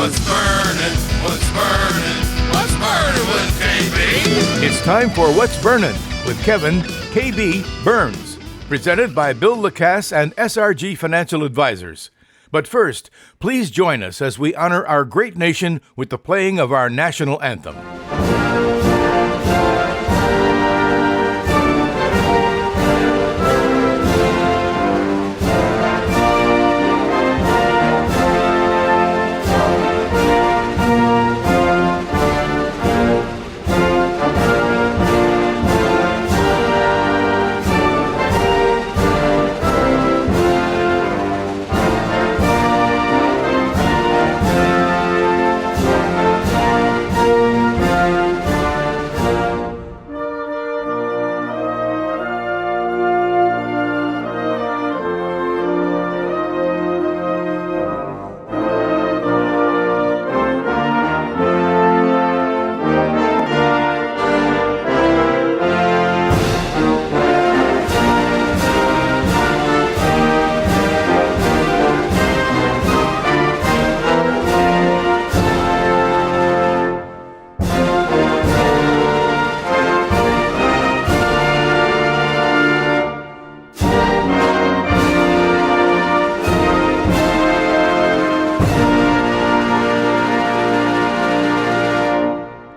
What's burning? What's burning? What's burning with KB? It's time for What's Burnin' with Kevin KB Burns, presented by Bill LaCasse and SRG Financial Advisors. But first, please join us as we honor our great nation with the playing of our national anthem.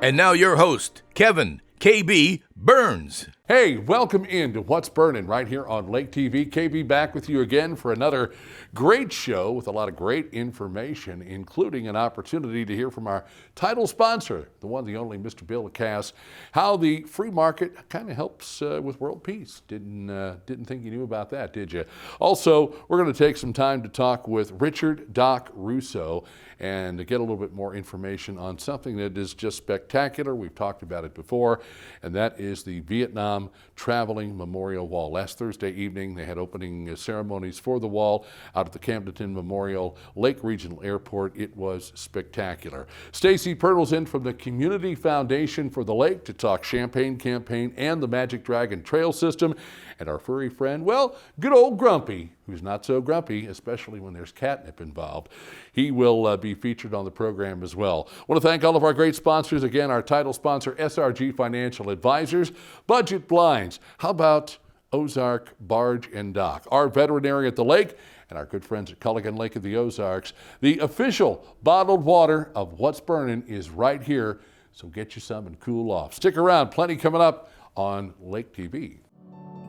And now your host, Kevin KB Burns. Hey, welcome into What's Burnin' right here on Lake TV. KB back with you again for another great show with a lot of great information, including an opportunity to hear from our title sponsor, the one, the only Mr. Bill LaCasse, how the free market kind of helps with world peace. Didn't think you knew about that, did you? Also, we're going to take some time to talk with Richard Doc Russo and to get a little bit more information on something that is just spectacular. We've talked about it before, and that is the Vietnam Traveling Memorial Wall. Last Thursday evening, they had opening ceremonies for the wall out at the Camdenton Memorial Lake Regional Airport. It was spectacular. Stacy Pyrtle's in from the Community Foundation for the Lake to talk Champagne Campaign and the Magic Dragon Trail System. And our furry friend, well, good old Grumpy, who's not so grumpy, especially when there's catnip involved. He will be featured on the program as well. I want to thank all of our great sponsors. Again, our title sponsor, SRG Financial Advisors, Budget Blinds. How about Ozark Barge and Dock? Our veterinary at the lake and our good friends at Culligan Lake of the Ozarks. The official bottled water of What's Burnin' is right here, so get you some and cool off. Stick around, plenty coming up on Lake TV.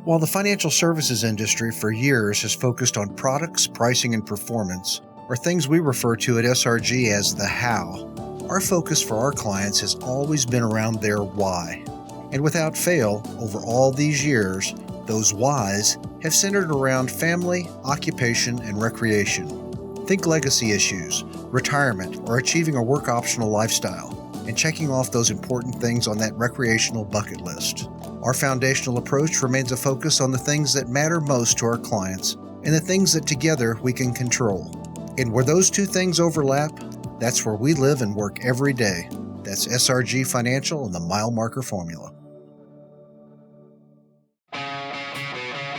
While the financial services industry for years has focused on products, pricing, and performance, or things we refer to at SRG as the how, our focus for our clients has always been around their why. And without fail, over all these years, those whys have centered around family, occupation, and recreation. Think legacy issues, retirement, or achieving a work-optional lifestyle, and checking off those important things on that recreational bucket list. Our foundational approach remains a focus on the things that matter most to our clients and the things that together we can control. And where those two things overlap, that's where we live and work every day. That's SRG Financial and the Mile Marker Formula.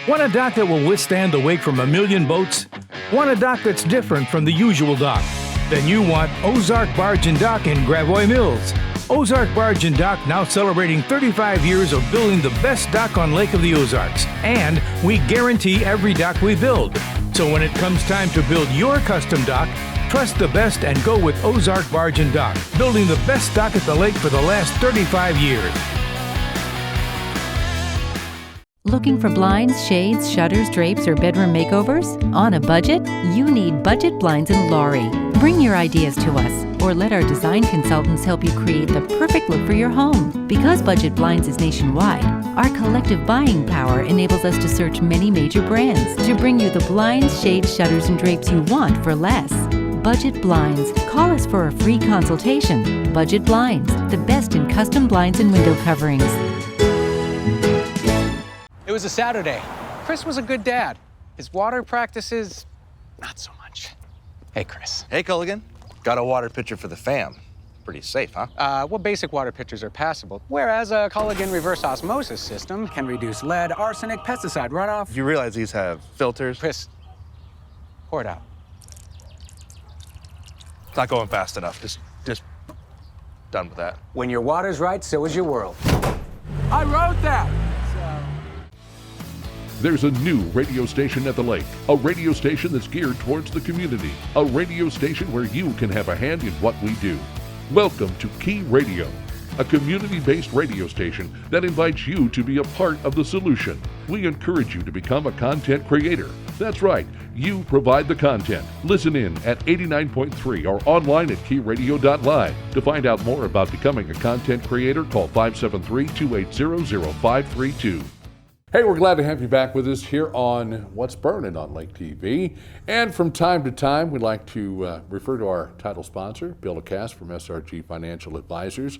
Want a dock that will withstand the wake from a million boats? Want a dock that's different from the usual dock? Then you want Ozark Barge and Dock in Gravois Mills. Ozark Barge and Dock now celebrating 35 years of building the best dock on Lake of the Ozarks. And we guarantee every dock we build. So when it comes time to build your custom dock, trust the best and go with Ozark Barge and Dock, building the best dock at the lake for the last 35 years. Looking for blinds, shades, shutters, drapes, or bedroom makeovers? On a budget? You need Budget Blinds in Laurie. Bring your ideas to us, or let our design consultants help you create the perfect look for your home. Because Budget Blinds is nationwide, our collective buying power enables us to search many major brands to bring you the blinds, shades, shutters, and drapes you want for less. Budget Blinds. Call us for a free consultation. Budget Blinds, the best in custom blinds and window coverings. It was a Saturday. Chris was a good dad. His water practices, not so much. Hey, Chris. Hey, Culligan. Got a water pitcher for the fam. Pretty safe, huh? Well, basic water pitchers are passable, whereas a Culligan reverse osmosis system can reduce lead, arsenic, pesticide runoff. You realize these have filters? Chris, pour it out. Not going fast enough. Just done with that. When your water's right, so is your world. I wrote that. There's a new radio station at the lake, a radio station that's geared towards the community, a radio station where you can have a hand in what we do. Welcome to Key Radio, a community-based radio station that invites you to be a part of the solution. We encourage you to become a content creator. That's right, you provide the content. Listen in at 89.3 or online at keyradio.live. To find out more about becoming a content creator, call 573-280-0532. Hey, we're glad to have you back with us here on What's Burnin' on Lake TV. And from time to time, we'd like to refer to our title sponsor, LaCasse from SRG Financial Advisors,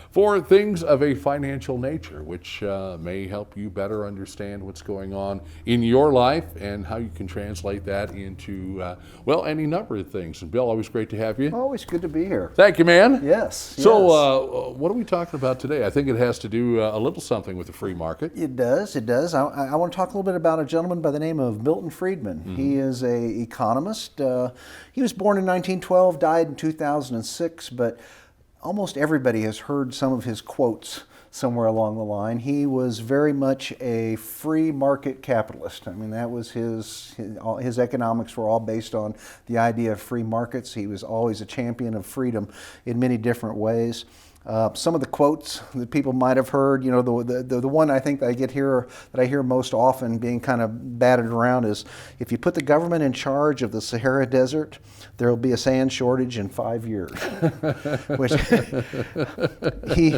for things of a financial nature, which may help you better understand what's going on in your life and how you can translate that into, well, any number of things. And Bill, always great to have you. Always good to be here. Thank you, man. Yes. So what are we talking about today? I think it has to do a little something with the free market. It does. I want to talk a little bit about a gentleman by the name of Milton Friedman. Mm-hmm. He is an economist. He was born in 1912, died in 2006, but almost everybody has heard some of his quotes somewhere along the line. He was very much a free market capitalist. I mean, that was his economics were all based on the idea of free markets. He was always a champion of freedom in many different ways. Some of the quotes that people might have heard, you know, the one I think that I hear most often being kind of batted around is, if you put the government in charge of the Sahara Desert, there will be a sand shortage in 5 years. Which he,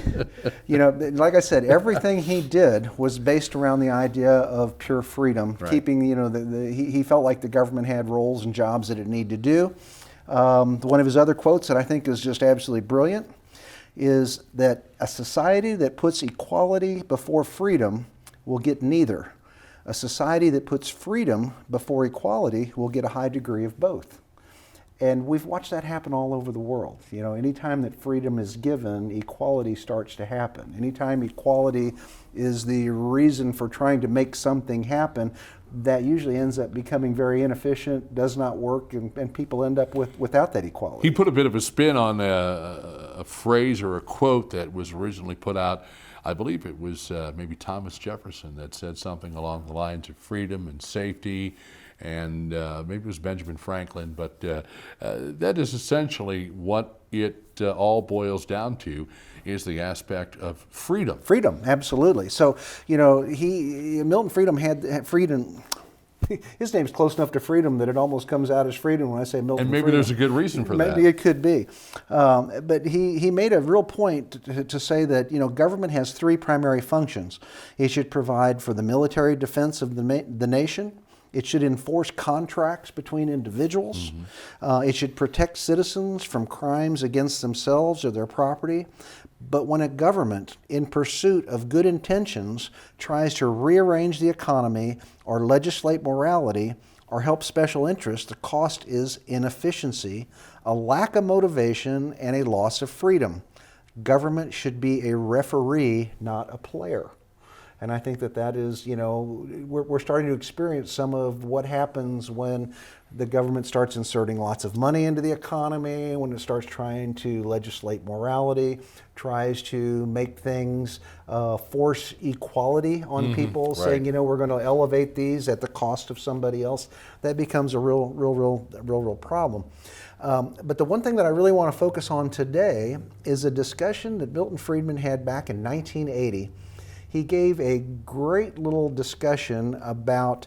you know, like I said, everything he did was based around the idea of pure freedom, right. Keeping, you know, he felt like the government had roles and jobs that it needed to do. One of his other quotes that I think is just absolutely brilliant is that a society that puts equality before freedom will get neither. A society that puts freedom before equality will get a high degree of both. And we've watched that happen all over the world. You know, anytime that freedom is given, equality starts to happen. Anytime equality is the reason for trying to make something happen, that usually ends up becoming very inefficient, does not work, and people end up without that equality. He put a bit of a spin on a phrase or a quote that was originally put out. I believe it was maybe Thomas Jefferson that said something along the lines of freedom and safety, and maybe it was Benjamin Franklin, but that is essentially what it all boils down to, is the aspect of freedom. Freedom, absolutely. So, you know, Milton Friedman had freedom. His name's close enough to freedom that it almost comes out as freedom when I say Milton. And maybe Friedman. There's a good reason for that. Maybe it could be. But he made a real point to say that, you know, government has three primary functions. It should provide for the military defense of the nation. It should enforce contracts between individuals. Mm-hmm. It should protect citizens from crimes against themselves or their property. But when a government, in pursuit of good intentions, tries to rearrange the economy or legislate morality or help special interests, the cost is inefficiency, a lack of motivation, and a loss of freedom. Government should be a referee, not a player. And I think that is, you know, we're starting to experience some of what happens when the government starts inserting lots of money into the economy, when it starts trying to legislate morality, tries to make things force equality on people, saying, you know, we're going to elevate these at the cost of somebody else. That becomes a real problem. But the one thing that I really want to focus on today is a discussion that Milton Friedman had back in 1980. He gave a great little discussion about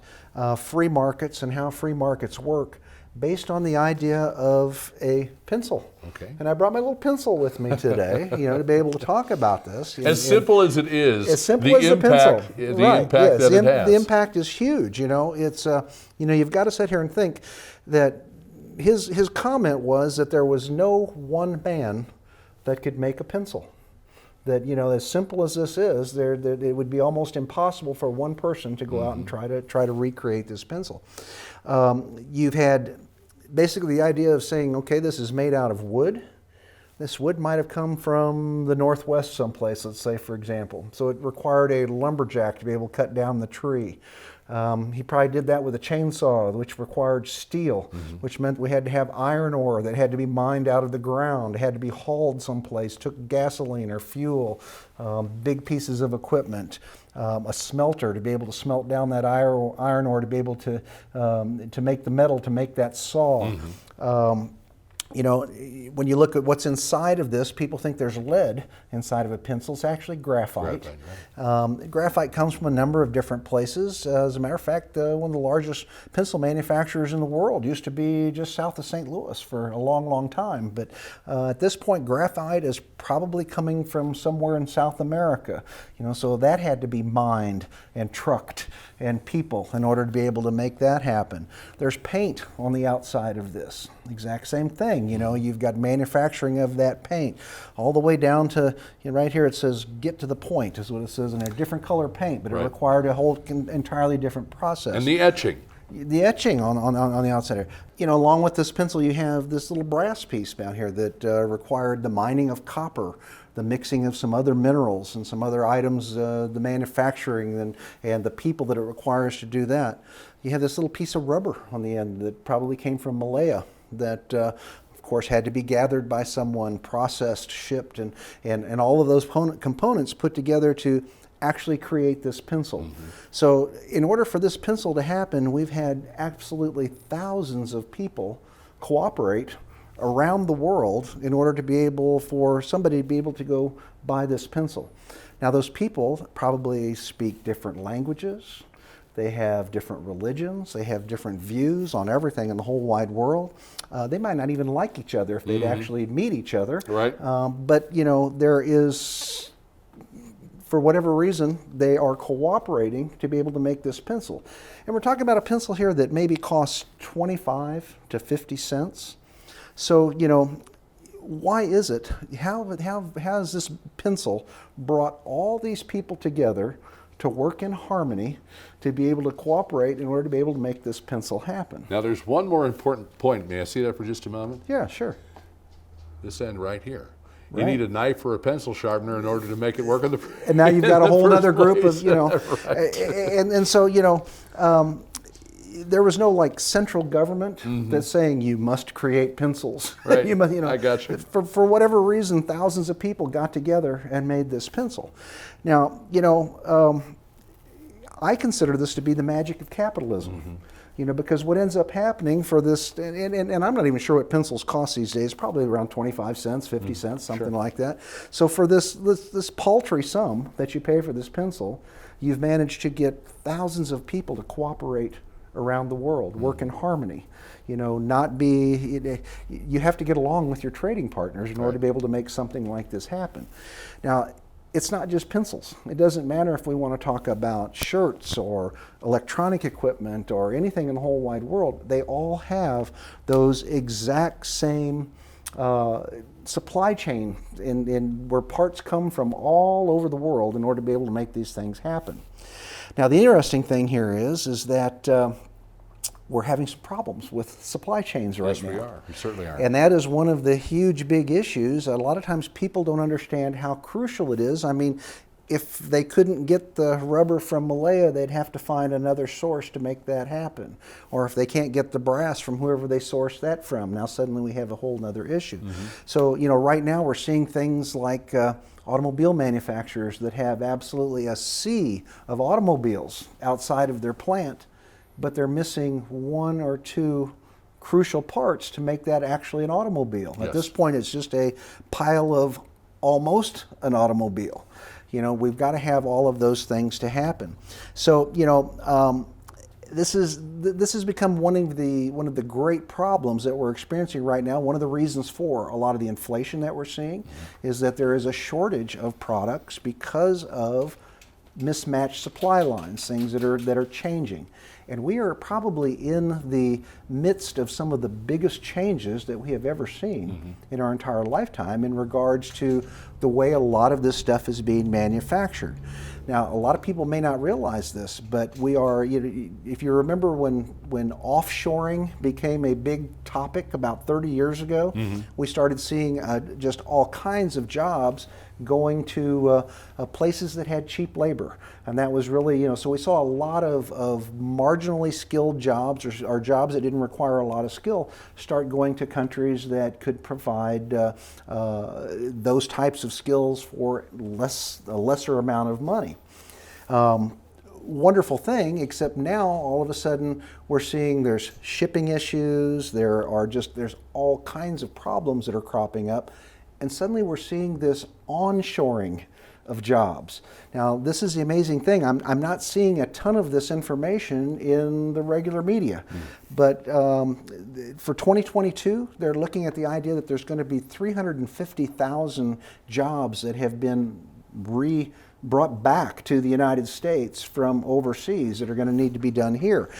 free markets and how free markets work based on the idea of a pencil. Okay. And I brought my little pencil with me today, you know, to be able to talk about this. As simple as it is, as simple as the pencil. The impact that it has. The impact is huge. You know, it's you know, you've got to sit here and think that his comment was that there was no one man that could make a pencil. That, you know, as simple as this is, it would be almost impossible for one person to go out and try to recreate this pencil. You've had basically the idea of saying, okay, this is made out of wood. This wood might have come from the Northwest someplace, let's say, for example. So it required a lumberjack to be able to cut down the tree. He probably did that with a chainsaw, which required steel, which meant we had to have iron ore that had to be mined out of the ground, had to be hauled someplace, took gasoline or fuel, big pieces of equipment, a smelter to be able to smelt down that iron ore to be able to make the metal to make that saw. You know, when you look at what's inside of this, people think there's lead inside of a pencil. It's actually graphite. Graphite comes from a number of different places. As a matter of fact, one of the largest pencil manufacturers in the world used to be just south of St. Louis for a long, long time. But at this point, graphite is probably coming from somewhere in South America. You know, so that had to be mined and trucked and people in order to be able to make that happen. There's paint on the outside of this. Exact same thing. You know, you've got manufacturing of that paint all the way down to, you know, right here it says get to the point is what it says, and a different color paint, but it required a whole entirely different process. And the etching. The etching on the outside here. You know, along with this pencil you have this little brass piece down here that required the mining of copper, the mixing of some other minerals and some other items, the manufacturing and the people that it requires to do that. You have this little piece of rubber on the end that probably came from Malaya that of course had to be gathered by someone, processed, shipped, and all of those components put together to actually create this pencil. So in order for this pencil to happen, we've had absolutely thousands of people cooperate around the world in order to be able for somebody to be able to go buy this pencil. Now those people probably speak different languages, they have different religions, they have different views on everything in the whole wide world. They might not even like each other if they'd actually meet each other. But you know, there is, for whatever reason, they are cooperating to be able to make this pencil. And we're talking about a pencil here that maybe costs 25 to 50 cents. So, you know, why is it? How has this pencil brought all these people together to work in harmony, to be able to cooperate in order to be able to make this pencil happen? Now there's one more important point. May I see that for just a moment? Yeah, sure. This end right here. You need a knife or a pencil sharpener in order to make it work on the. And now you've got a whole other group of, you know, and so, you know, there was no like central government that's saying you must create pencils. You must, you know, I got you. For whatever reason, thousands of people got together and made this pencil. Now, you know, I consider this to be the magic of capitalism. You know, because what ends up happening for this, and I'm not even sure what pencils cost these days, probably around 25 cents, 50 cents, something like that. So for this paltry sum that you pay for this pencil, you've managed to get thousands of people to cooperate around the world, work in harmony. You know, not be, you have to get along with your trading partners in order to be able to make something like this happen. Now, it's not just pencils. It doesn't matter if we want to talk about shirts or electronic equipment or anything in the whole wide world. They all have those exact same supply chain in where parts come from all over the world in order to be able to make these things happen. Now the interesting thing here is that we're having some problems with supply chains right now. Yes, we are. We certainly are. And that is one of the huge big issues. A lot of times people don't understand how crucial it is. I mean, if they couldn't get the rubber from Malaya, they'd have to find another source to make that happen. Or if they can't get the brass from whoever they source that from, now suddenly we have a whole other issue. So, you know, right now we're seeing things like automobile manufacturers that have absolutely a sea of automobiles outside of their plant, but they're missing one or two crucial parts to make that actually an automobile. At this point, it's just a pile of almost an automobile. You know, we've got to have all of those things to happen. So, you know, this has become one of the great problems that we're experiencing right now. One of the reasons for a lot of the inflation that we're seeing is that there is a shortage of products because of mismatched supply lines, things that are changing. And we are probably in the midst of some of the biggest changes that we have ever seen in our entire lifetime in regards to the way a lot of this stuff is being manufactured. Now, a lot of people may not realize this, but we are, if you remember when offshoring became a big topic about 30 years ago, we started seeing just all kinds of jobs going to places that had cheap labor. And that was really, so we saw a lot of marginally skilled jobs or jobs that didn't require a lot of skill start going to countries that could provide those types of skills for a lesser amount of money. Wonderful thing, except now all of a sudden we're seeing there's shipping issues, there's all kinds of problems that are cropping up, and suddenly we're seeing this onshoring of jobs. Now, this is the amazing thing. I'm not seeing a ton of this information in the regular media, but for 2022, they're looking at the idea that there's going to be 350,000 jobs that have been brought back to the United States from overseas that are going to need to be done here.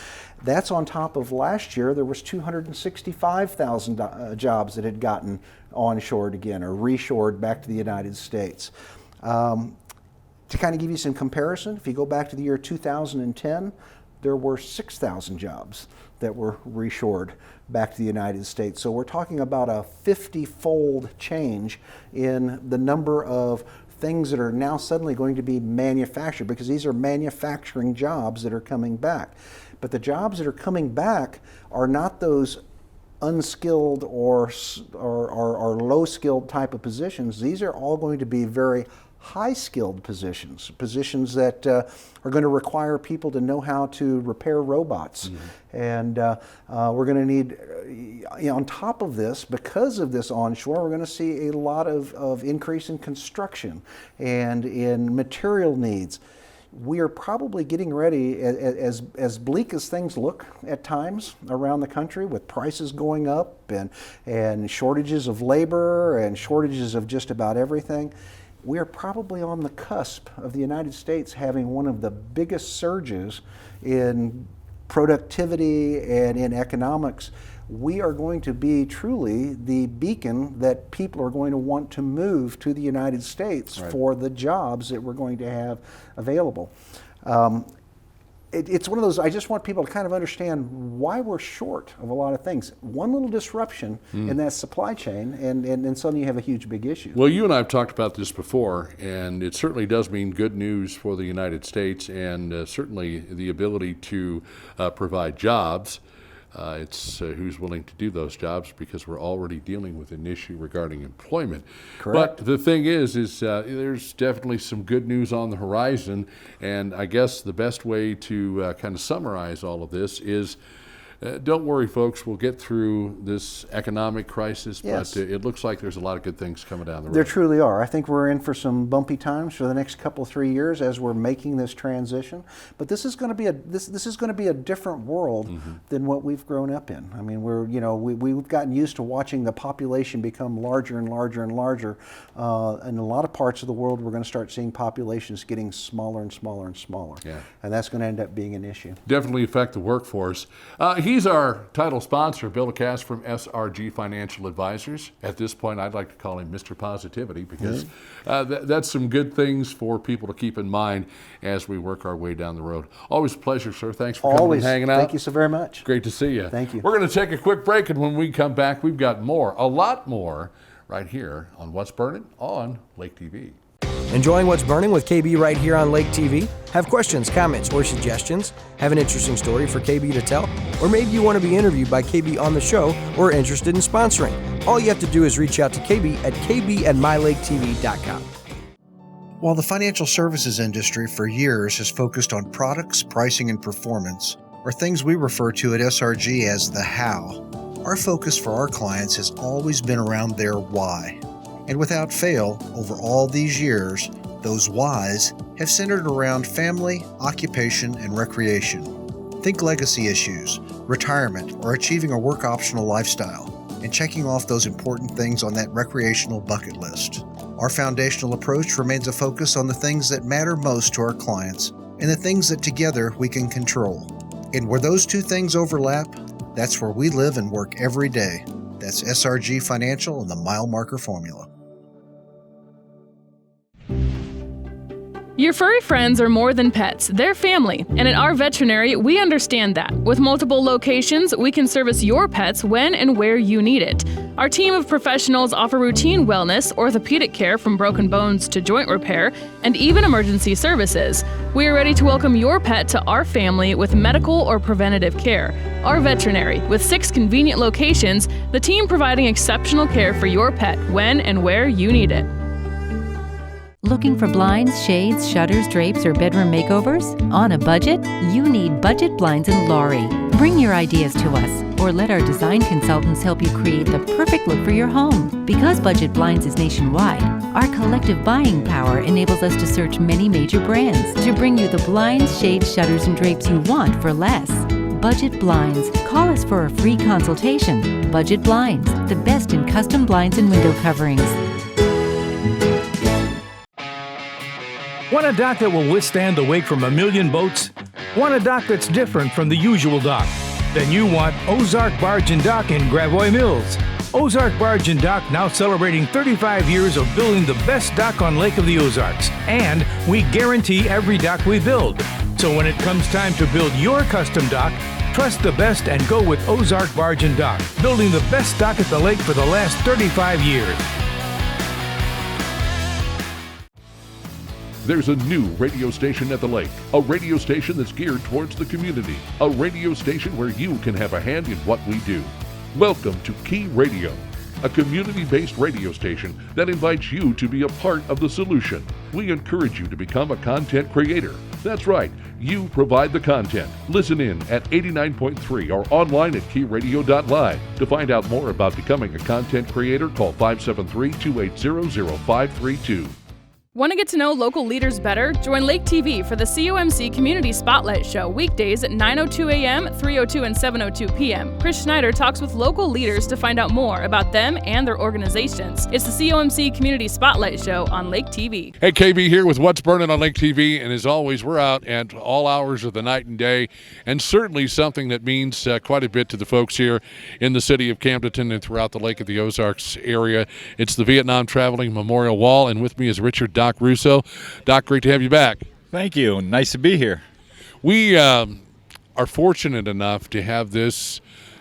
That's on top of last year, there was 265,000 jobs that had gotten onshored again or reshored back to the United States. To kind of give you some comparison, if you go back to the year 2010, there were 6,000 jobs that were reshored back to the United States. So we're talking about a 50-fold change in the number of things that are now suddenly going to be manufactured, because these are manufacturing jobs that are coming back. But the jobs that are coming back are not those unskilled or low-skilled type of positions. These are all going to be very high-skilled positions that are going to require people to know how to repair robots. And we're going to need, on top of this, because of this onshore, we're going to see a lot of increase in construction and in material needs. We are probably getting ready, as bleak as things look at times around the country, with prices going up and shortages of labor and shortages of just about everything. We are probably on the cusp of the United States having one of the biggest surges in productivity and in economics. We are going to be truly the beacon that people are going to want to move to the United States for the jobs that we're going to have available. It's one of those, I just want people to kind of understand why we're short of a lot of things. One little disruption in that supply chain, and suddenly you have a huge, big issue. Well, you and I have talked about this before, and it certainly does mean good news for the United States, and certainly the ability to provide jobs. It's who's willing to do those jobs, because we're already dealing with an issue regarding employment. Correct. But the thing is there's definitely some good news on the horizon, and I guess the best way to kind of summarize all of this is don't worry, folks, we'll get through this economic crisis, Yes. but it looks like there's a lot of good things coming down the road. There truly are. I think we're in for some bumpy times for the next couple, 3 years as we're making this transition. But this is going to be a different world than what we've grown up in. I mean, we've gotten used to watching the population become larger and larger and larger. In a lot of parts of the world, we're going to start seeing populations getting smaller and smaller and smaller. Yeah. And that's going to end up being an issue. Definitely affect the workforce. He's our title sponsor, LaCasse from SRG Financial Advisors. At this point, I'd like to call him Mr. Positivity, because that's some good things for people to keep in mind as we work our way down the road. Always a pleasure, sir. Thanks for coming and hanging out. Thank you so very much. Great to see you. Thank you. We're going to take a quick break, and when we come back, we've got more, a lot more, right here on What's Burnin' on Lake TV. Enjoying What's Burning with KB right here on Lake TV? Have questions, comments, or suggestions? Have an interesting story for KB to tell? Or maybe you want to be interviewed by KB on the show or are interested in sponsoring? All you have to do is reach out to KB at kb@mylaketv.com. While the financial services industry for years has focused on products, pricing, and performance, or things we refer to at SRG as the how, our focus for our clients has always been around their why. And without fail, over all these years, those whys have centered around family, occupation, and recreation. Think legacy issues, retirement, or achieving a work-optional lifestyle, and checking off those important things on that recreational bucket list. Our foundational approach remains a focus on the things that matter most to our clients and the things that together we can control. And where those two things overlap, that's where we live and work every day. That's SRG Financial and the mile marker formula. Your furry friends are more than pets, they're family, and at our veterinary, we understand that. With multiple locations, we can service your pets when and where you need it. Our team of professionals offer routine wellness, orthopedic care from broken bones to joint repair, and even emergency services. We are ready to welcome your pet to our family with medical or preventative care. Our veterinary, with 6 convenient locations, the team providing exceptional care for your pet when and where you need it. Looking for blinds, shades, shutters, drapes, or bedroom makeovers? On a budget? You need Budget Blinds in Laurie. Bring your ideas to us, or let our design consultants help you create the perfect look for your home. Because Budget Blinds is nationwide, our collective buying power enables us to search many major brands to bring you the blinds, shades, shutters, and drapes you want for less. Budget Blinds. Call us for a free consultation. Budget Blinds, the best in custom blinds and window coverings. Want a dock that will withstand the wake from a million boats? Want a dock that's different from the usual dock? Then you want Ozark Barge and Dock in Gravois Mills. Ozark Barge and Dock now celebrating 35 years of building the best dock on Lake of the Ozarks. And we guarantee every dock we build. So when it comes time to build your custom dock, trust the best and go with Ozark Barge and Dock, building the best dock at the lake for the last 35 years. There's a new radio station at the lake, a radio station that's geared towards the community, a radio station where you can have a hand in what we do. Welcome to Key Radio, a community-based radio station that invites you to be a part of the solution. We encourage you to become a content creator. That's right, you provide the content. Listen in at 89.3 or online at keyradio.live. To find out more about becoming a content creator, call 573-280-0532. Want to get to know local leaders better? Join Lake TV for the COMC Community Spotlight Show weekdays at 9:02 a.m., 3:02 and 7:02 p.m. Chris Schneider talks with local leaders to find out more about them and their organizations. It's the COMC Community Spotlight Show on Lake TV. Hey, KB here with What's Burnin' on Lake TV, and as always, we're out at all hours of the night and day, and certainly something that means quite a bit to the folks here in the city of Camdenton and throughout the Lake of the Ozarks area. It's the Vietnam Traveling Memorial Wall, and with me is Richard Doc Russo. Doc, great to have you back. Thank you. Nice to be here. We are fortunate enough to have this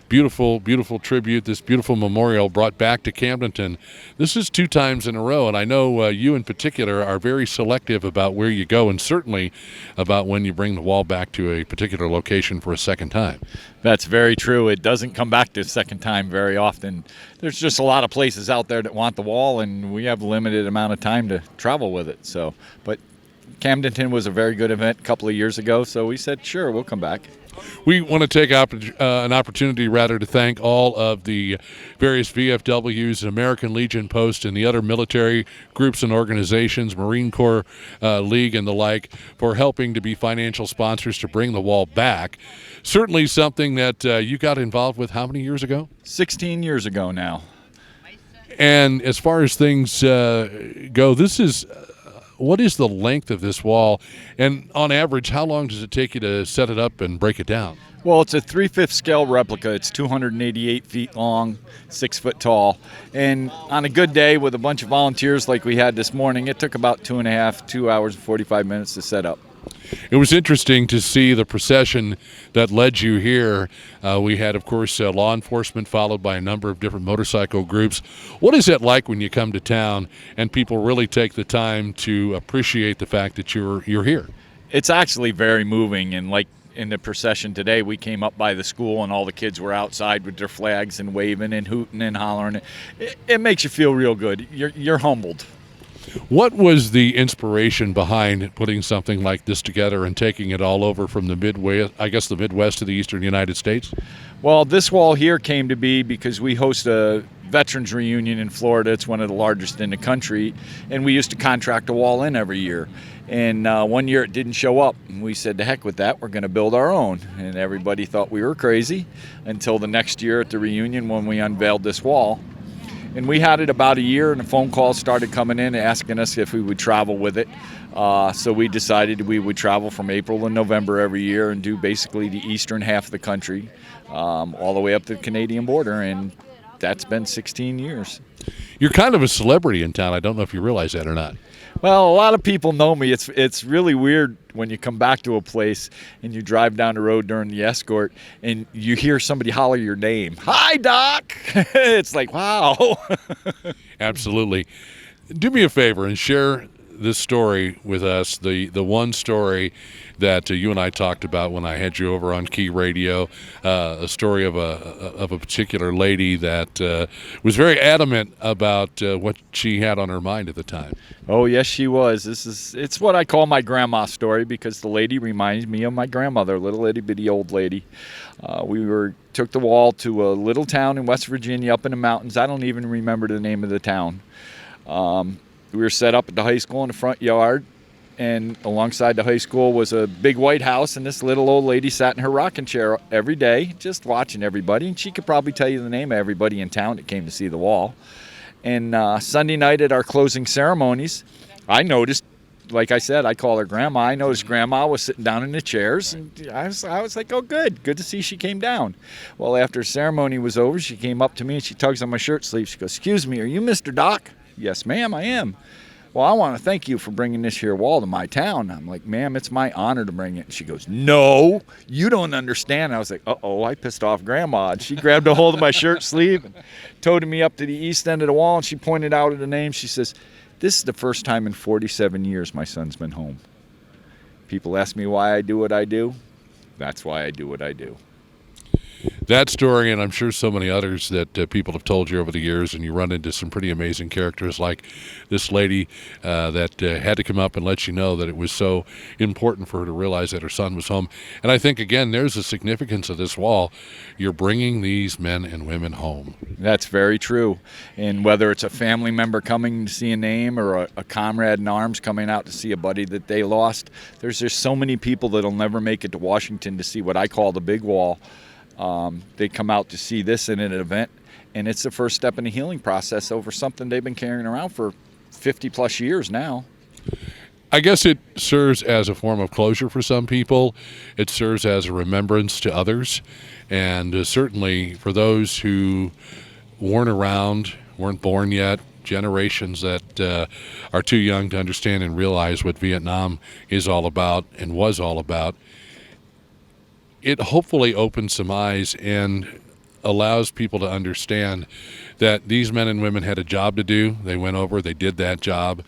beautiful, beautiful tribute, this beautiful memorial brought back to Camdenton. This is 2 times in a row, and I know you in particular are very selective about where you go and certainly about when you bring the wall back to a particular location for a second time. That's very true. It doesn't come back the second time very often. There's just a lot of places out there that want the wall, and we have a limited amount of time to travel with it. So, but Camdenton was a very good event a couple of years ago, so we said, sure, we'll come back. We want to take an opportunity, to thank all of the various VFWs, American Legion Post, and the other military groups and organizations, Marine Corps League and the like, for helping to be financial sponsors to bring the wall back. Certainly something that you got involved with how many years ago? 16 years ago now. And as far as things go, this is... what is the length of this wall? And on average, how long does it take you to set it up and break it down? Well, it's a 3/5 scale replica. It's 288 feet long, 6 foot tall. And on a good day with a bunch of volunteers like we had this morning, it took about 2 hours and 45 minutes to set up. It was interesting to see the procession that led you here. We had, of course, law enforcement followed by a number of different motorcycle groups. What is it like when you come to town and people really take the time to appreciate the fact that you're here? It's actually very moving, and like in the procession today, we came up by the school and all the kids were outside with their flags and waving and hooting and hollering. It makes you feel real good. You're humbled. What was the inspiration behind putting something like this together and taking it all over from the Midwest to the eastern United States? Well, this wall here came to be because we host a veterans reunion in Florida. It's one of the largest in the country, and we used to contract a wall in every year. And one year it didn't show up, and we said, to heck with that, we're going to build our own. And everybody thought we were crazy until the next year at the reunion when we unveiled this wall. And we had it about a year, and the phone calls started coming in asking us if we would travel with it. So we decided we would travel from April and November every year and do basically the eastern half of the country, all the way up to the Canadian border, and that's been 16 years. You're kind of a celebrity in town. I don't know if you realize that or not. Well, a lot of people know me. It's really weird when you come back to a place and you drive down the road during the escort and you hear somebody holler your name. Hi, Doc! It's like, wow. Absolutely. Do me a favor and share this story with us, the one story that you and I talked about when I had you over on Key Radio, a story of a particular lady that was very adamant about what she had on her mind at the time. Oh, yes, she was. It's what I call my grandma story, because the lady reminds me of my grandmother, a little itty bitty old lady. We took the wall to a little town in West Virginia up in the mountains. I don't even remember the name of the town. We were set up at the high school in the front yard, and alongside the high school was a big white house, and this little old lady sat in her rocking chair every day just watching everybody, and she could probably tell you the name of everybody in town that came to see the wall. And Sunday night at our closing ceremonies, I noticed, like I said, I call her Grandma. I noticed Grandma was sitting down in the chairs, and I was like, oh, good to see she came down. Well, after the ceremony was over, she came up to me and she tugs on my shirt sleeve. She goes, excuse me, are you Mr. Doc? Yes, ma'am, I am. Well, I want to thank you for bringing this here wall to my town. I'm like, ma'am, it's my honor to bring it. And she goes, no, you don't understand. I was like, uh-oh, I pissed off Grandma. And she grabbed a hold of my shirt sleeve and toted me up to the east end of the wall, and she pointed out at the name. She says, this is the first time in 47 years my son's been home. People ask me why I do what I do. That's why I do what I do. That story, and I'm sure so many others that people have told you over the years, and you run into some pretty amazing characters like this lady that had to come up and let you know that it was so important for her to realize that her son was home. And I think, again, there's the significance of this wall. You're bringing these men and women home. That's very true. And whether it's a family member coming to see a name or a comrade in arms coming out to see a buddy that they lost, there's just so many people that'll never make it to Washington to see what I call the big wall. They come out to see this in an event, and it's the first step in the healing process over something they've been carrying around for 50 plus years now. I guess it serves as a form of closure for some people. It serves as a remembrance to others, and certainly for those who weren't around, weren't born yet, generations that are too young to understand and realize what Vietnam is all about and was all about. It hopefully opens some eyes and allows people to understand that these men and women had a job to do. They went over, they did that job,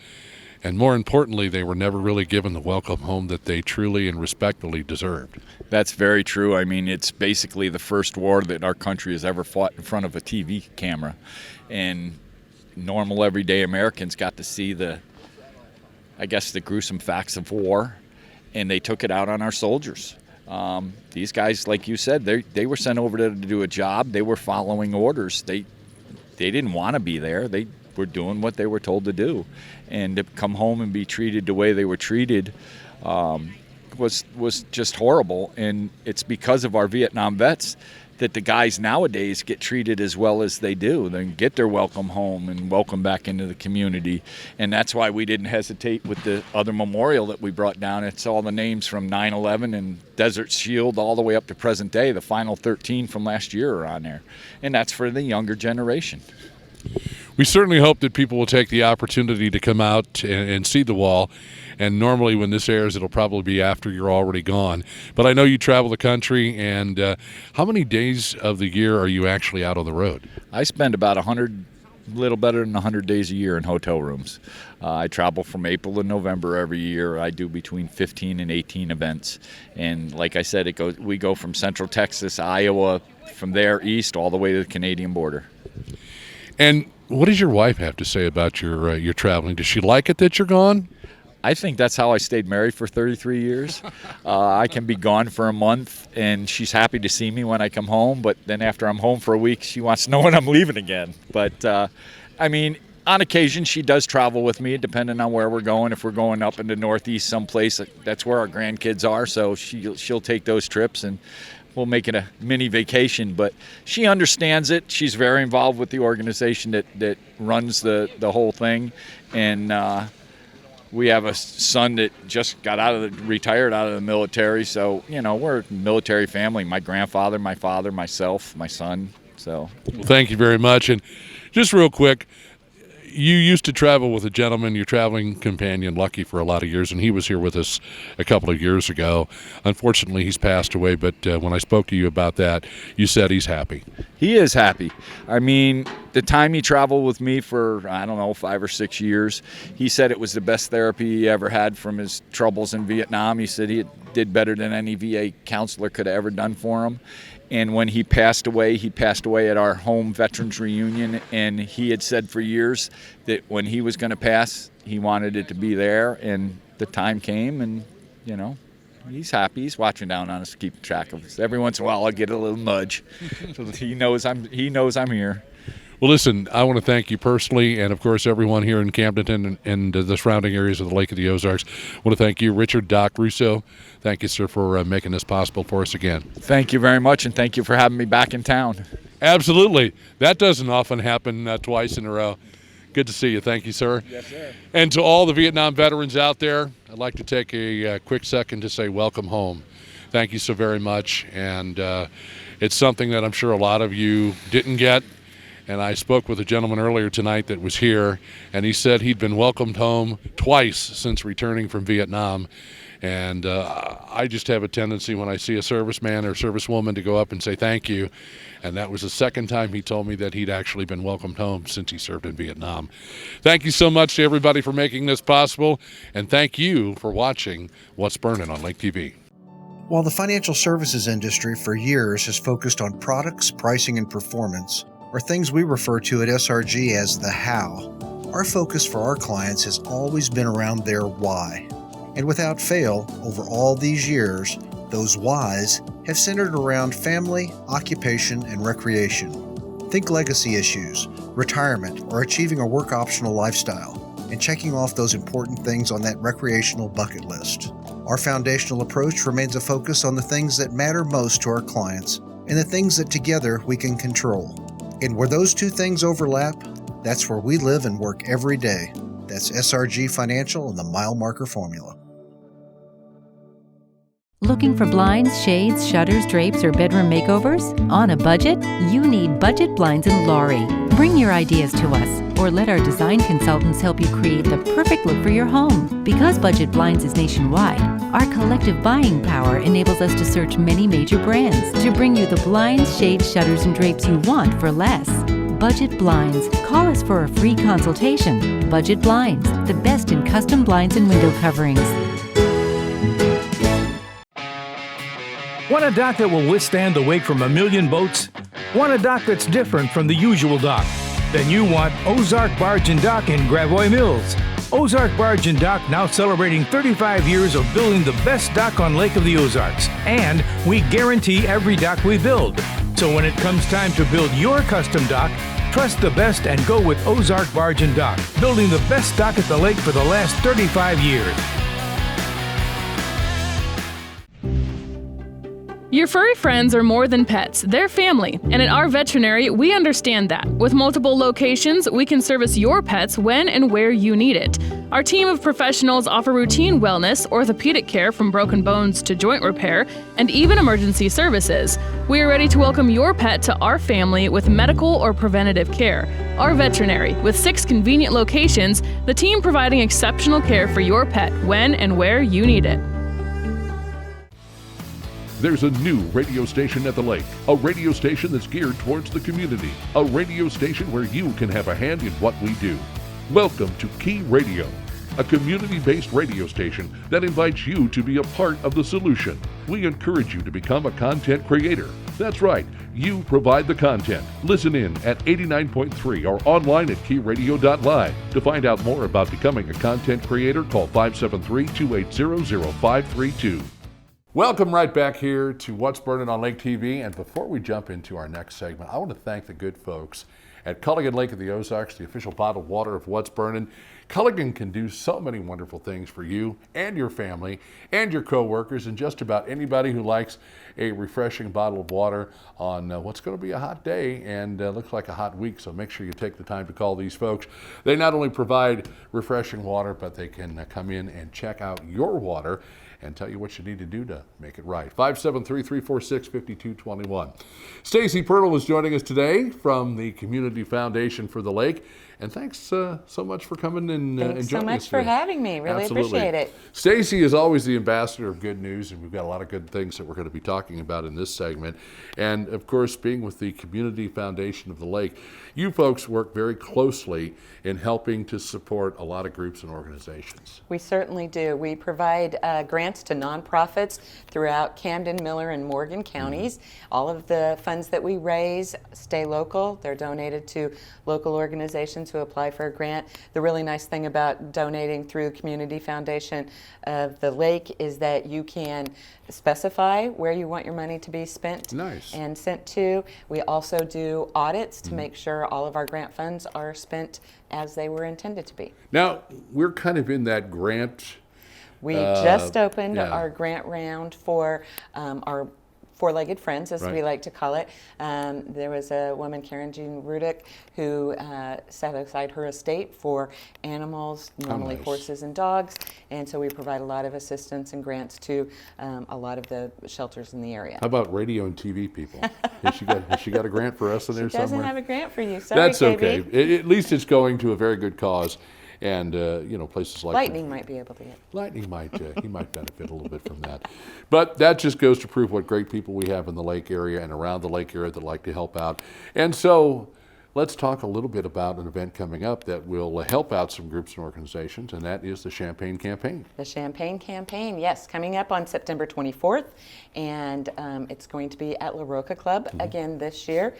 and more importantly, they were never really given the welcome home that they truly and respectfully deserved. That's very true. I mean, it's basically the first war that our country has ever fought in front of a TV camera, and normal everyday Americans got to see the gruesome facts of war, and they took it out on our soldiers. These guys, like you said, they were sent over to do a job. They were following orders. They didn't want to be there. They were doing what they were told to do. And to come home and be treated the way they were treated was just horrible. And it's because of our Vietnam vets that the guys nowadays get treated as well as they do. They get their welcome home and welcome back into the community. And that's why we didn't hesitate with the other memorial that we brought down. It's all the names from 9/11 and Desert Shield all the way up to present day. The final 13 from last year are on there. And that's for the younger generation. We certainly hope that people will take the opportunity to come out and see the wall. And normally when this airs, it'll probably be after you're already gone. But I know you travel the country, and how many days of the year are you actually out on the road? I spend about 100, little better than 100 days a year in hotel rooms. I travel from April to November every year. I do between 15 and 18 events. And like I said, we go from Central Texas, Iowa, from there east all the way to the Canadian border. And what does your wife have to say about your traveling? Does she like it that you're gone? I think that's how I stayed married for 33 years. I can be gone for a month, and she's happy to see me when I come home. But then after I'm home for a week, she wants to know when I'm leaving again. But, I mean, on occasion, she does travel with me, depending on where we're going. If we're going up in the Northeast someplace, that's where our grandkids are. So she'll take those trips. And we'll make it a mini vacation. But she understands it. She's very involved with the organization that runs the whole thing. And we have a son that just retired out of the military. So, we're a military family. My grandfather, my father, myself, my son. So, well, thank you very much. And just real quick, you used to travel with a gentleman, your traveling companion, Lucky, for a lot of years, and he was here with us a couple of years ago. Unfortunately, he's passed away, but when I spoke to you about that, you said he's happy. He is happy. I mean, the time he traveled with me for, 5 or 6 years, he said it was the best therapy he ever had from his troubles in Vietnam. He said he did better than any VA counselor could have ever done for him. And when he passed away at our home veterans reunion, and he had said for years that when he was going to pass, he wanted it to be there, and the time came, and, he's happy. He's watching down on us to keep track of us. Every once in a while, I'll get a little nudge. So he knows I'm here. Well, listen, I want to thank you personally, and of course everyone here in Camdenton and the surrounding areas of the Lake of the Ozarks. I want to thank you, Richard Doc Russo. Thank you, sir, for making this possible for us again. Thank you very much, and thank you for having me back in town. Absolutely. That doesn't often happen twice in a row. Good to see you. Thank you, sir. Yes, sir. And to all the Vietnam veterans out there, I'd like to take a quick second to say welcome home. Thank you so very much, and it's something that I'm sure a lot of you didn't get. And I spoke with a gentleman earlier tonight that was here, and he said he'd been welcomed home twice since returning from Vietnam. And I just have a tendency when I see a serviceman or servicewoman to go up and say thank you. And that was the second time he told me that he'd actually been welcomed home since he served in Vietnam. Thank you so much to everybody for making this possible. And thank you for watching What's Burnin' on Lake TV. While the financial services industry for years has focused on products, pricing, and performance, or things we refer to at SRG as the how, our focus for our clients has always been around their why. And without fail, over all these years, those whys have centered around family, occupation, and recreation. Think legacy issues, retirement, or achieving a work-optional lifestyle, and checking off those important things on that recreational bucket list. Our foundational approach remains a focus on the things that matter most to our clients and the things that together we can control. And where those two things overlap, that's where we live and work every day. That's SRG Financial and the Mile Marker Formula. Looking for blinds, shades, shutters, drapes, or bedroom makeovers? On a budget? You need Budget Blinds in Laurie. Bring your ideas to us, or let our design consultants help you create the perfect look for your home. Because Budget Blinds is nationwide, our collective buying power enables us to search many major brands to bring you the blinds, shades, shutters, and drapes you want for less. Budget Blinds. Call us for a free consultation. Budget Blinds, the best in custom blinds and window coverings. Want a dock that will withstand the wake from a million boats? Want a dock that's different from the usual dock? Then you want Ozark Barge and Dock in Gravois Mills. Ozark Barge and Dock now celebrating 35 years of building the best dock on Lake of the Ozarks. And we guarantee every dock we build. So when it comes time to build your custom dock, trust the best and go with Ozark Barge and Dock, building the best dock at the lake for the last 35 years. Your furry friends are more than pets, they're family. And at our veterinary, we understand that. With multiple locations, we can service your pets when and where you need it. Our team of professionals offer routine wellness, orthopedic care from broken bones to joint repair, and even emergency services. We are ready to welcome your pet to our family with medical or preventative care. Our veterinary, with 6 convenient locations, the team providing exceptional care for your pet when and where you need it. There's a new radio station at the lake, a radio station that's geared towards the community, a radio station where you can have a hand in what we do. Welcome to Key Radio, a community-based radio station that invites you to be a part of the solution. We encourage you to become a content creator. That's right, you provide the content. Listen in at 89.3 or online at keyradio.live. To find out more about becoming a content creator, call 573-280-0532. Welcome right back here to What's Burnin' on Lake TV. And before we jump into our next segment, I want to thank the good folks at Culligan Lake of the Ozarks, the official bottled water of What's Burnin'. Culligan can do so many wonderful things for you and your family and your coworkers and just about anybody who likes a refreshing bottle of water on what's going to be a hot day and looks like a hot week. So make sure you take the time to call these folks. They not only provide refreshing water, but they can come in and check out your water and tell you what you need to do to make it right. 573-346-5221. Stacy Pyrtle is joining us today from the Community Foundation for the Lake. And thanks so much for coming and joining us. Thanks so much for having me. Really appreciate it. Stacy is always the ambassador of good news, and we've got a lot of good things that we're going to be talking about in this segment. And of course, being with the Community Foundation of the Lake, you folks work very closely in helping to support a lot of groups and organizations. We certainly do. We provide grants to nonprofits throughout Camden, Miller, and Morgan counties. All of the funds that we raise stay local. They're donated to local organizations who apply for a grant. The really nice thing about donating through Community Foundation of the Lake is that you can specify where you want your money to be spent and sent to. We also do audits to make sure all of our grant funds are spent as they were intended to be. Now, we're kind of in that grant. We just opened our grant round for our four-legged friends, as we like to call it. There was a woman, Karen Jean Rudick, who set aside her estate for animals, normally horses and dogs, and so we provide a lot of assistance and grants to a lot of the shelters in the area. How about radio and TV people? has she got a grant for us in there somewhere? She doesn't have a grant for you. Sorry, That's KB. okay. At least it's going to a very good cause. And places like Lightning might be able to get. Lightning might he might benefit a little bit from that, but that just goes to prove what great people we have in the lake area and around the lake area that like to help out. And so, let's talk a little bit about an event coming up that will help out some groups and organizations, and that is the Champagne Campaign. The Champagne Campaign, yes, coming up on September 24th, and it's going to be at LaRocca Club again this year.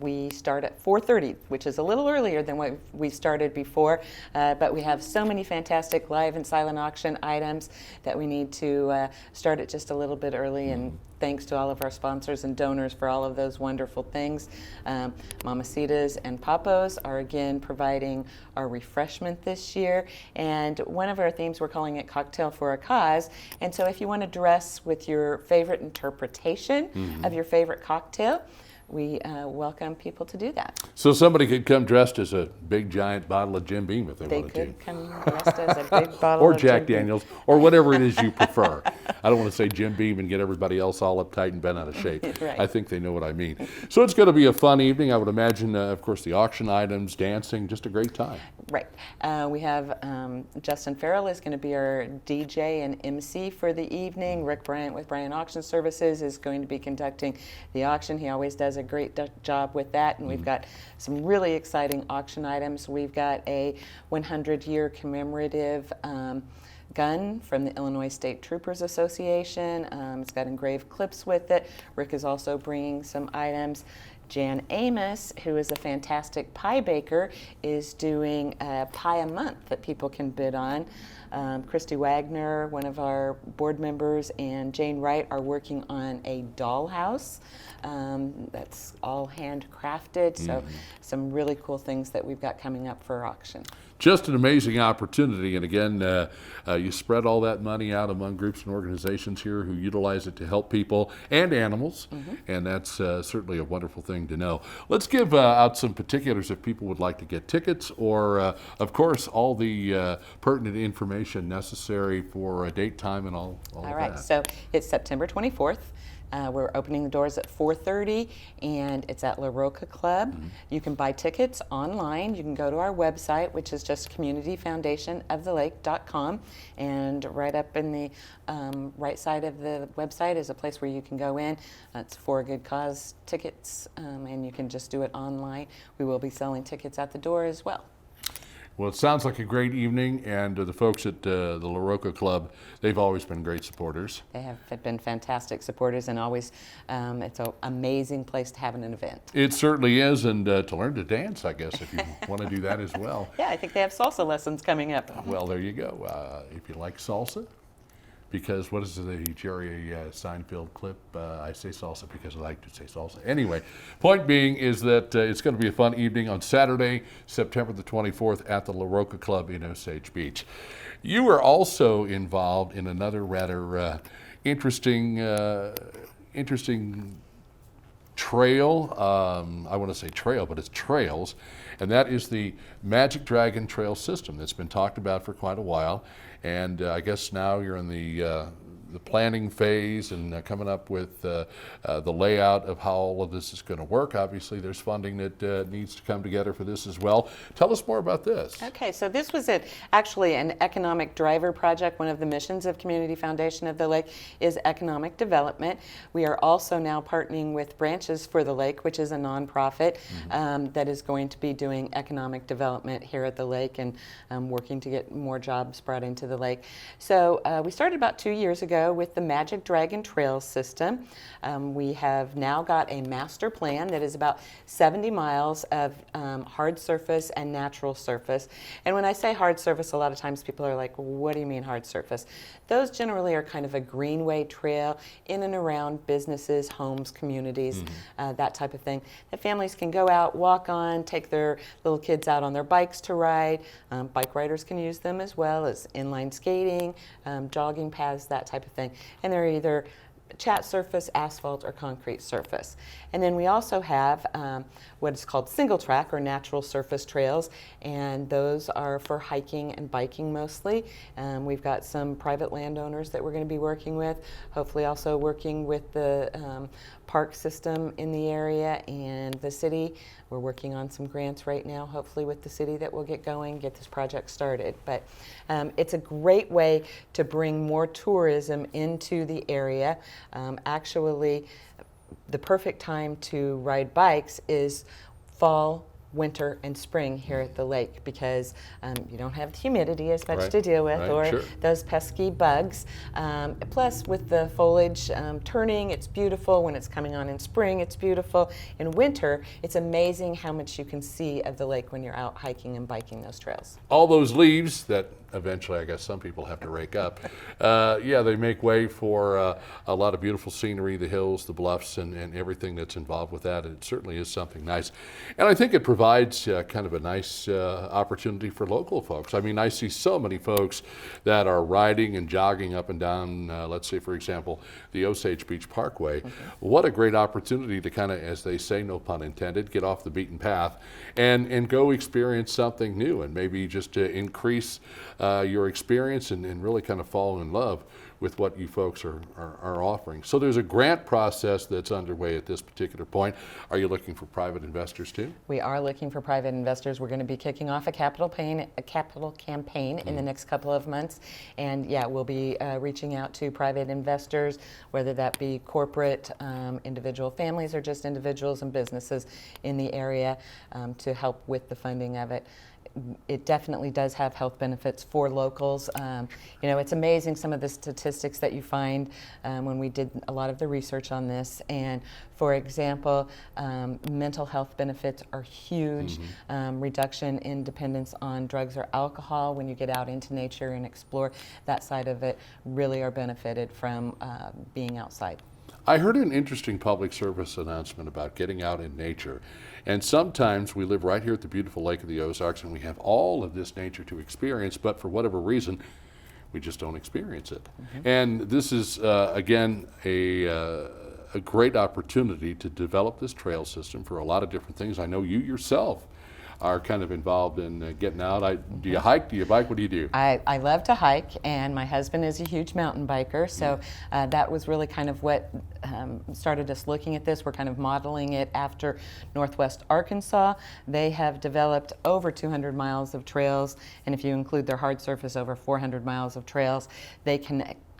We start at 4:30, which is a little earlier than what we started before, but we have so many fantastic live and silent auction items that we need to start it just a little bit early, and thanks to all of our sponsors and donors for all of those wonderful things. Mamacitas and Papos are again providing our refreshment this year, and one of our themes, we're calling it Cocktail for a Cause, and so if you want to dress with your favorite interpretation of your favorite cocktail, we welcome people to do that. So somebody could come dressed as a big giant bottle of Jim Beam if they wanted to. They could come dressed as a big bottle or of Jack Jim Daniels, or whatever it is you prefer. I don't want to say Jim Beam and get everybody else all uptight and bent out of shape. Right. I think they know what I mean. So it's going to be a fun evening. I would imagine, of course, the auction items, dancing, just a great time. Right. We have Justin Farrell is going to be our DJ and MC for the evening. Rick Bryant with Bryant Auction Services is going to be conducting the auction. He always does a great job with that, and we've got some really exciting auction items. We've got a 100-year commemorative gun from the Illinois State Troopers Association. It's got engraved clips with it. Rick is also bringing some items. Jan Amos, who is a fantastic pie baker, is doing a pie a month that people can bid on. Christy Wagner, one of our board members, and Jane Wright are working on a dollhouse that's all handcrafted. So some really cool things that we've got coming up for auction. Just an amazing opportunity, and again, you spread all that money out among groups and organizations here who utilize it to help people and animals, and that's certainly a wonderful thing to know. Let's give out some particulars if people would like to get tickets, or of course all the pertinent information necessary for a date, time, and all of that. All right, so it's September 24th. We're opening the doors at 4:30, and it's at LaRocca Club. You can buy tickets online. You can go to our website, which is just communityfoundationofthelake.com, and right up in the right side of the website is a place where you can go in. It's for a good cause tickets, and you can just do it online. We will be selling tickets at the door as well. Well, it sounds like a great evening, and the folks at the LaRocca Club, they've always been great supporters. They have been fantastic supporters, and always, it's an amazing place to have an event. It certainly is, and to learn to dance, I guess, if you want to do that as well. Yeah, I think they have salsa lessons coming up. Well, there you go. If you like salsa, because what is the Jerry Seinfeld clip? I say salsa because I like to say salsa. Anyway, point being is that it's going to be a fun evening on Saturday, September the 24th at the La Roca Club in Osage Beach. You were also involved in another rather interesting trail. I want to say trail, but it's trails, and that is the Magic Dragon Trail system that's been talked about for quite a while. And I guess now you're in the planning phase and coming up with the layout of how all of this is going to work. Obviously, there's funding that needs to come together for this as well. Tell us more about this. Okay, so this was actually an economic driver project. One of the missions of Community Foundation of the Lake is economic development. We are also now partnering with Branches for the Lake, which is a nonprofit that is going to be doing economic development here at the lake and working to get more jobs brought into the lake. So we started about 2 years ago with the Magic Dragon Trail system. We have now got a master plan that is about 70 miles of hard surface and natural surface. And when I say hard surface, a lot of times people are like, what do you mean hard surface? Those generally are kind of a greenway trail in and around businesses, homes, communities, that type of thing, that families can go out, walk on, take their little kids out on their bikes to ride. Bike riders can use them as well as inline skating, jogging paths, that type of thing. And they're either chat surface, asphalt, or concrete surface. And then we also have what is called single track or natural surface trails, and those are for hiking and biking mostly. We've got some private landowners that we're going to be working with, hopefully also working with the park system in the area and the city. We're working on some grants right now, hopefully with the city, that will get going, get this project started. But it's a great way to bring more tourism into the area. Actually, the perfect time to ride bikes is fall, winter, and spring here at the lake, because you don't have the humidity as much to deal with, or those pesky bugs. Plus, with the foliage turning, it's beautiful. When it's coming on in spring, it's beautiful. In winter, it's amazing how much you can see of the lake when you're out hiking and biking those trails. All those leaves that eventually I guess some people have to rake up, yeah, they make way for a lot of beautiful scenery, the hills, the bluffs, and everything that's involved with that. It certainly is something nice. And I think it provides kind of a nice opportunity for local folks. I mean, I see so many folks that are riding and jogging up and down, let's say, for example, the Osage Beach Parkway. What a great opportunity to kind of, as they say, no pun intended, get off the beaten path and go experience something new, and maybe just increase your experience and really kind of fall in love with what you folks are offering. So there's a grant process that's underway at this particular point. Are you looking for private investors too? We are looking for private investors. We're going to be kicking off a capital campaign in the next couple of months. And yeah, we'll be reaching out to private investors, whether that be corporate, individual families, or just individuals and businesses in the area to help with the funding of it. It definitely does have health benefits for locals. You know, it's amazing some of the statistics that you find when we did a lot of the research on this. And for example, mental health benefits are huge. Reduction in dependence on drugs or alcohol when you get out into nature and explore that side of it really are benefited from being outside. I heard an interesting public service announcement about getting out in nature. And sometimes we live right here at the beautiful Lake of the Ozarks and we have all of this nature to experience, but for whatever reason, we just don't experience it. And this is, again, a great opportunity to develop this trail system for a lot of different things. I know you yourself are kind of involved in getting out. Do you hike? Do you bike? What do you do? I love to hike, and my husband is a huge mountain biker, so that was really kind of what started us looking at this. We're kind of modeling it after Northwest Arkansas. They have developed over 200 miles of trails, and if you include their hard surface, over 400 miles of trails. They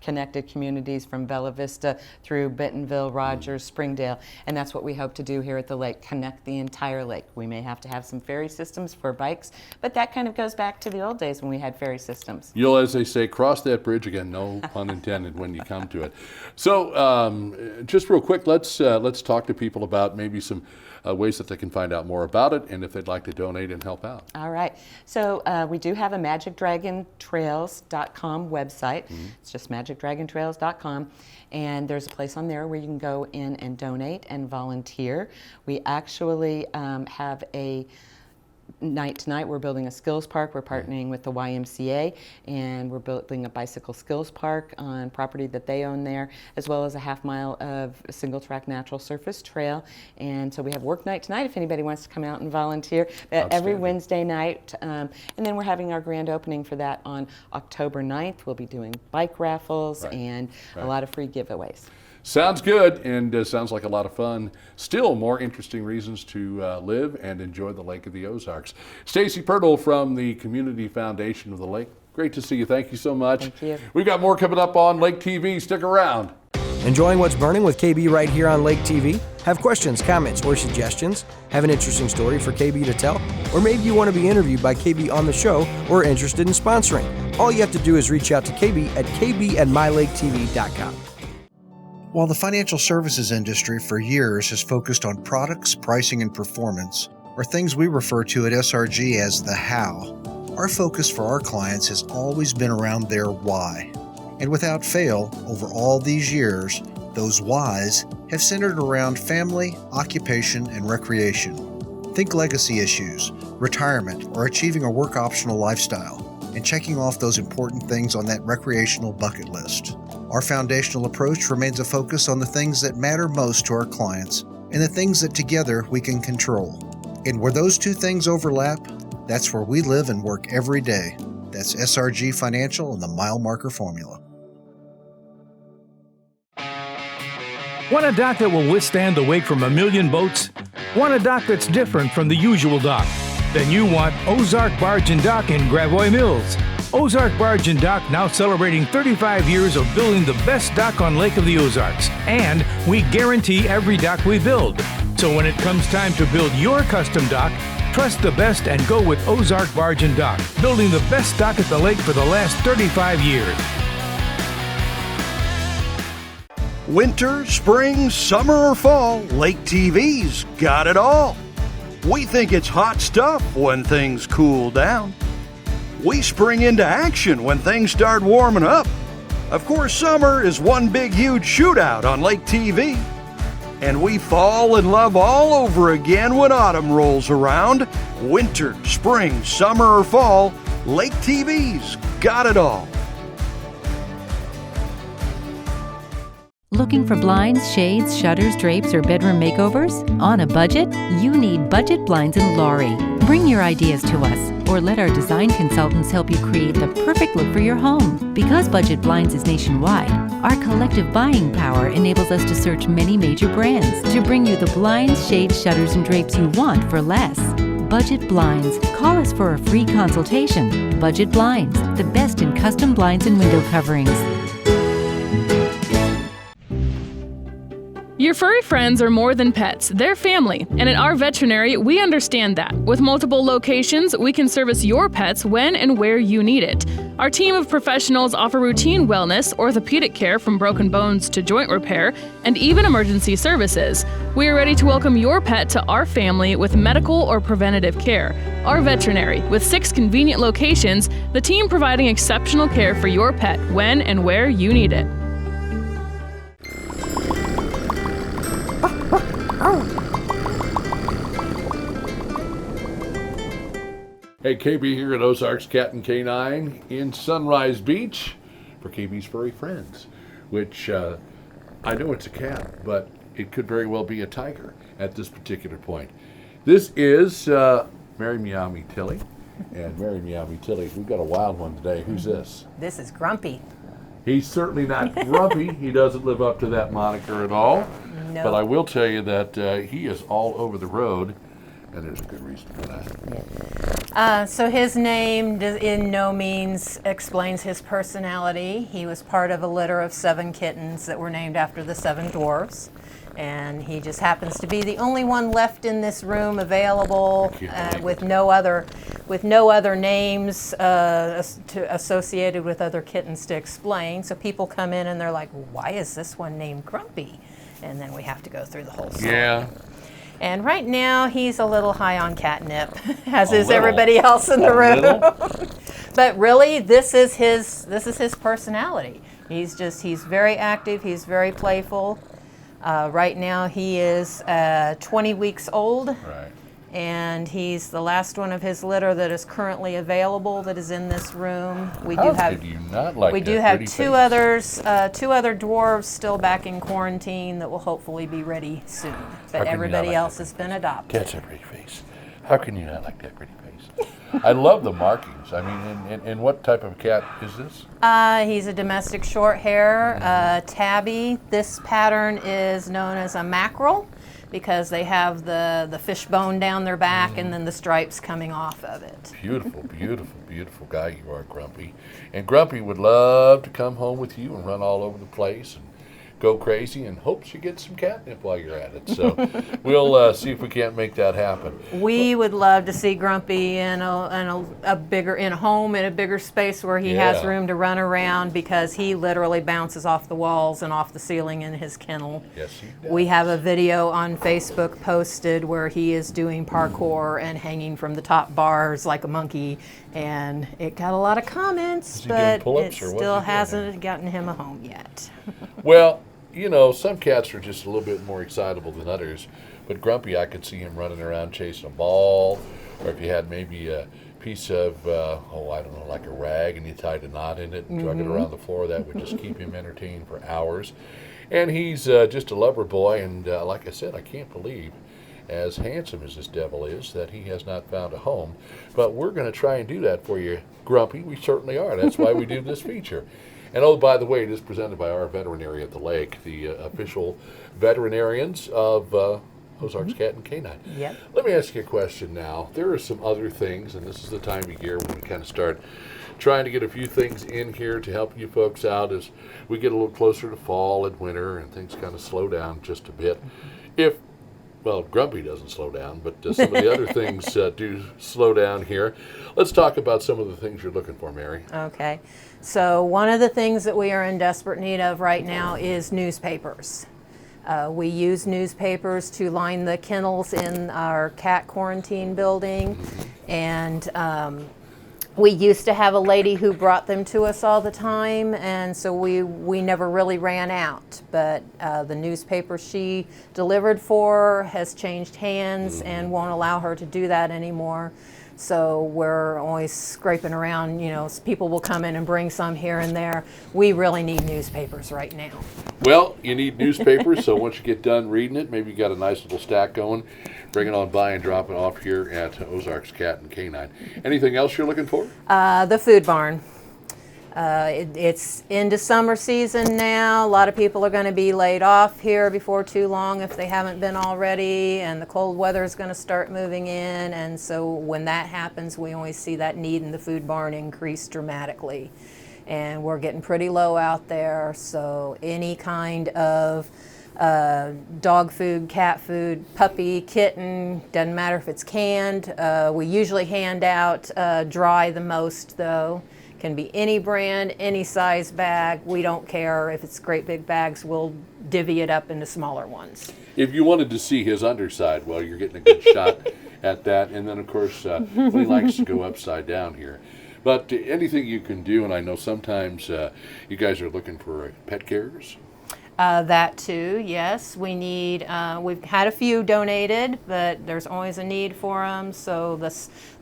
connected communities from Bella Vista through Bentonville, Rogers, Springdale, and that's what we hope to do here at the lake, connect the entire lake. We may have to have some ferry systems for bikes, but that kind of goes back to the old days when we had ferry systems. You'll, as they say, cross that bridge again, no pun intended, when you come to it. So just real quick, let's talk to people about maybe some ways that they can find out more about it and if they'd like to donate and help out. All right. So we do have a magicdragontrails.com website. It's just magicdragontrails.com. And there's a place on there where you can go in and donate and volunteer. We actually have a night tonight. We're building a skills park. We're partnering with the YMCA, and we're building a bicycle skills park on property that they own there, as well as a half-mile of single track natural surface trail. And so we have work night tonight if anybody wants to come out and volunteer. Every Wednesday night. And then we're having our grand opening for that on October 9th. We'll be doing bike raffles and a lot of free giveaways. Sounds good, and sounds like a lot of fun. Still more interesting reasons to live and enjoy the Lake of the Ozarks. Stacy Pyrtle from the Community Foundation of the Lake. Great to see you. Thank you so much. Thank you. We've got more coming up on Lake TV. Stick around. Enjoying What's Burning with KB right here on Lake TV? Have questions, comments, or suggestions? Have an interesting story for KB to tell? Or maybe you want to be interviewed by KB on the show or are interested in sponsoring? All you have to do is reach out to KB at kb@mylaketv.com. While the financial services industry for years has focused on products, pricing, and performance, or things we refer to at SRG as the how, our focus for our clients has always been around their why. And without fail, over all these years, those whys have centered around family, occupation, and recreation. Think legacy issues, retirement, or achieving a work-optional lifestyle, and checking off those important things on that recreational bucket list. Our foundational approach remains a focus on the things that matter most to our clients and the things that together we can control. And where those two things overlap, that's where we live and work every day. That's SRG Financial and the Mile Marker Formula. Want a dock that will withstand the wake from a million boats? Want a dock that's different from the usual dock? Then you want Ozark Barge and Dock in Gravois Mills. Ozark Barge and Dock now celebrating 35 years of building the best dock on Lake of the Ozarks. And we guarantee every dock we build. So when it comes time to build your custom dock, trust the best and go with Ozark Barge and Dock, building the best dock at the lake for the last 35 years. Winter, spring, summer, or fall, Lake TV's got it all. We think it's hot stuff when things cool down. We spring into action when things start warming up. Of course, summer is one big, huge shootout on Lake TV. And we fall in love all over again when autumn rolls around. Winter, spring, summer, or fall, Lake TV's got it all. Looking for blinds, shades, shutters, drapes, or bedroom makeovers? On a budget? You need Budget Blinds in Laurie. Bring your ideas to us, or let our design consultants help you create the perfect look for your home. Because Budget Blinds is nationwide, our collective buying power enables us to search many major brands to bring you the blinds, shades, shutters, and drapes you want for less. Budget Blinds. Call us for a free consultation. Budget Blinds, the best in custom blinds and window coverings. Your furry friends are more than pets, they're family, and at our veterinary, we understand that. With multiple locations, we can service your pets when and where you need it. Our team of professionals offer routine wellness, orthopedic care from broken bones to joint repair, and even emergency services. We are ready to welcome your pet to our family with medical or preventative care. Our veterinary, with 6 convenient locations, the team providing exceptional care for your pet when and where you need it. Hey, KB here at Ozarks Cat and Canine in Sunrise Beach for KB's Furry Friends, which I know it's a cat, but it could very well be a tiger at this particular point. This is Mary Meow Me Tilly, and Mary Meow Me Tilly, we've got a wild one today. Who's this? This is Grumpy. He's certainly not grumpy. He doesn't live up to that moniker at all. No. But I will tell you that he is all over the road, and there's a good reason for that. So his name in no means explains his personality. He was part of a litter of 7 kittens that were named after the 7 dwarfs. And he just happens to be the only one left in this room available with no other names associated with other kittens to explain. So people come in and they're like, why is this one named Grumpy? And then we have to go through the whole story. Yeah. And right now, he's a little high on catnip, as A is little? everybody else in the A room. little? But really, this is his personality. He's very active. He's very playful. Right now, he is 20 weeks old. Right. And he's the last one of his litter that is currently available that is in this room. We How do have could you not like we that do have pretty two face? two other dwarves still back in quarantine that will hopefully be ready soon. How But can you not everybody like else that has been adopted. That's a pretty face. How can you not like that pretty face? I love the markings. I mean, and what type of cat is this? He's a domestic short hair tabby. This pattern is known as a mackerel because they have the fish bone down their back and then the stripes coming off of it. Beautiful, beautiful, beautiful guy you are, Grumpy. And Grumpy would love to come home with you and run all over the place and go crazy and hopes you get some catnip while you're at it. So we'll see if we can't make that happen. We would love to see Grumpy in a home in a bigger space where he has room to run around because he literally bounces off the walls and off the ceiling in his kennel. Yes, he does. We have a video on Facebook posted where he is doing parkour and hanging from the top bars like a monkey, and it got a lot of comments, Is he doing but it pull-ups or what's he still doing? hasn't gotten him a home yet. Well, you know, some cats are just a little bit more excitable than others, but Grumpy, I could see him running around chasing a ball, or if you had maybe a piece of, I don't know, like a rag, and you tied a knot in it and drug it around the floor, that would just keep him entertained for hours. And he's just a lover boy, and like I said, I can't believe, as handsome as this devil is, that he has not found a home. But we're going to try and do that for you, Grumpy. We certainly are. That's why we do this feature. And oh, by the way, it is presented by our veterinary at the lake, the official veterinarians of Ozarks Cat and Canine. Yep. Let me ask you a question now. There are some other things, and this is the time of year when we kind of start trying to get a few things in here to help you folks out as we get a little closer to fall and winter and things kind of slow down just a bit. Well, Grumpy doesn't slow down, but some of the other things do slow down here. Let's talk about some of the things you're looking for, Mary. Okay. So one of the things that we are in desperate need of right now is newspapers. We use newspapers to line the kennels in our cat quarantine building, and we used to have a lady who brought them to us all the time, and so we never really ran out. But the newspaper she delivered for has changed hands and won't allow her to do that anymore. So we're always scraping around, you know, people will come in and bring some here and there. We really need newspapers right now. Well, you need newspapers, so once you get done reading it, maybe you got a nice little stack going, bring it on by and drop it off here at Ozarks Cat and Canine. Anything else you're looking for? The food barn. It's into summer season now. A lot of people are going to be laid off here before too long if they haven't been already, and the cold weather is going to start moving in, and so when that happens, we always see that need in the food barn increase dramatically. And we're getting pretty low out there, so any kind of dog food, cat food, puppy, kitten, doesn't matter if it's canned. We usually hand out dry the most, though. Can be any brand, any size bag. We don't care if it's great big bags. We'll divvy it up into smaller ones. If you wanted to see his underside, well, you're getting a good shot at that. And then, of course, he likes to go upside down here. But anything you can do, and I know sometimes you guys are looking for pet carriers. That too, yes. We need. We've had a few donated, but there's always a need for them. So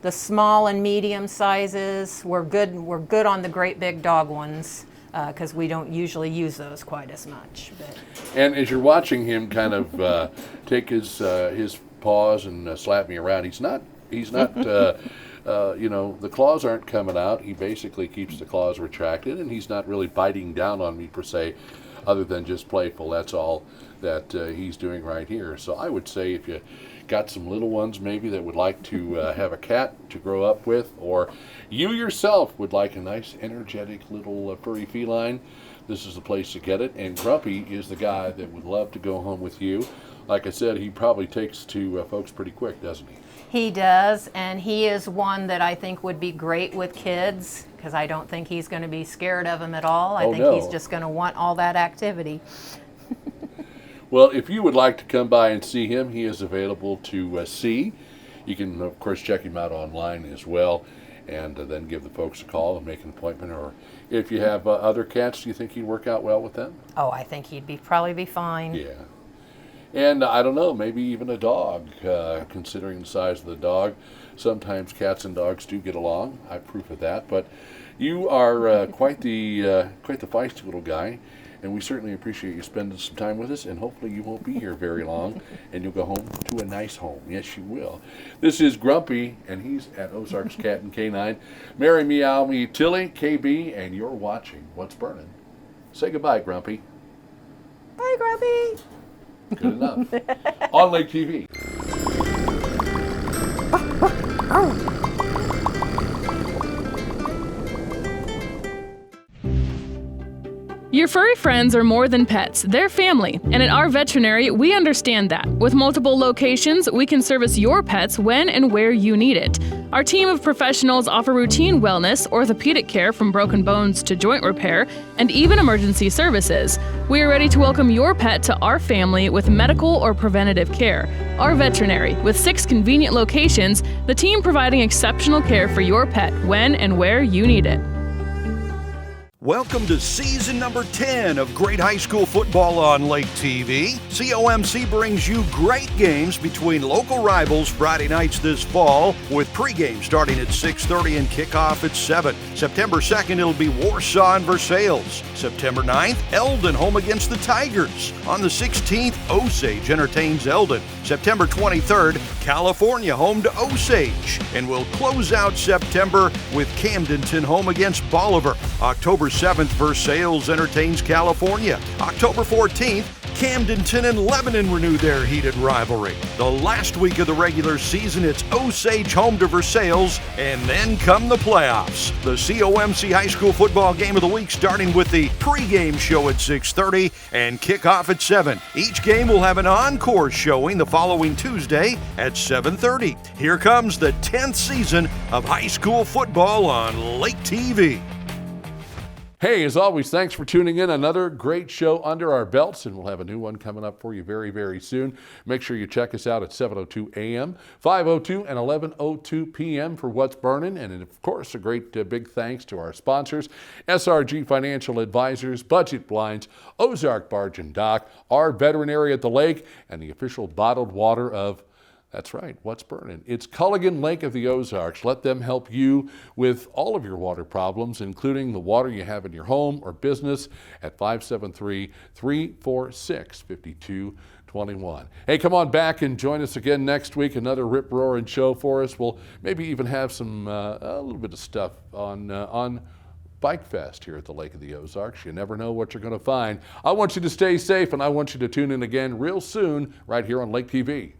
the small and medium sizes, we're good. We're good on the great big dog ones because we don't usually use those quite as much. But. And as you're watching him kind of take his paws and slap me around, he's not. You know, the claws aren't coming out. He basically keeps the claws retracted, and he's not really biting down on me per se, other than just playful. That's all that he's doing right here. So I would say if you got some little ones maybe that would like to have a cat to grow up with, or you yourself would like a nice energetic little furry feline, this is the place to get it. And Grumpy is the guy that would love to go home with you. Like I said, he probably takes to folks pretty quick, doesn't he? He does, and he is one that I think would be great with kids because I don't think he's going to be scared of them at all. I think he's just going to want all that activity. Well, if you would like to come by and see him, he is available to see. You can, of course, check him out online as well, and then give the folks a call and make an appointment. Or if you have other cats, do you think he'd work out well with them? Oh, I think he'd probably be fine. Yeah. And I don't know, maybe even a dog, considering the size of the dog. Sometimes cats and dogs do get along. I have proof of that. But you are quite the feisty little guy, and we certainly appreciate you spending some time with us. And hopefully you won't be here very long, and you'll go home to a nice home. Yes, you will. This is Grumpy, and he's at Ozarks Cat and Canine. Mary, Meow, Me, Tilly, KB, and you're watching What's Burnin'. Say goodbye, Grumpy. Bye, Grumpy. Good enough. On Lake TV. Your furry friends are more than pets, they're family. And at our veterinary, we understand that. With multiple locations, we can service your pets when and where you need it. Our team of professionals offer routine wellness, orthopedic care from broken bones to joint repair, and even emergency services. We are ready to welcome your pet to our family with medical or preventative care. Our veterinary, with 6 convenient locations, the team providing exceptional care for your pet when and where you need it. Welcome to season number 10 of Great High School Football on Lake TV. COMC brings you great games between local rivals Friday nights this fall, with pregame starting at 6:30 and kickoff at 7. September 2nd, it'll be Warsaw and Versailles. September 9th, Eldon home against the Tigers. On the 16th, Osage entertains Eldon. September 23rd, California home to Osage. And we'll close out September with Camdenton home against Bolivar. October 7th, Versailles entertains California. October 14th, Camdenton and Lebanon renew their heated rivalry. The last week of the regular season, it's Osage home to Versailles, and then come the playoffs. The COMC High School Football Game of the Week starting with the pregame show at 6:30 and kickoff at 7. Each game will have an encore showing the following Tuesday at 7:30. Here comes the 10th season of high school football on Lake TV. Hey, as always, thanks for tuning in. Another great show under our belts, and we'll have a new one coming up for you very, very soon. Make sure you check us out at 7:02 a.m., 5:02 and 11:02 p.m. for What's Burnin'. And, of course, a great big thanks to our sponsors, SRG Financial Advisors, Budget Blinds, Ozark Barge and Dock, our veterinary at the lake, and the official bottled water of That's right, What's Burnin'? It's Culligan Lake of the Ozarks. Let them help you with all of your water problems, including the water you have in your home or business at 573-346-5221. Hey, come on back and join us again next week. Another rip-roaring show for us. We'll maybe even have some a little bit of stuff on Bike Fest here at the Lake of the Ozarks. You never know what you're going to find. I want you to stay safe, and I want you to tune in again real soon right here on Lake TV.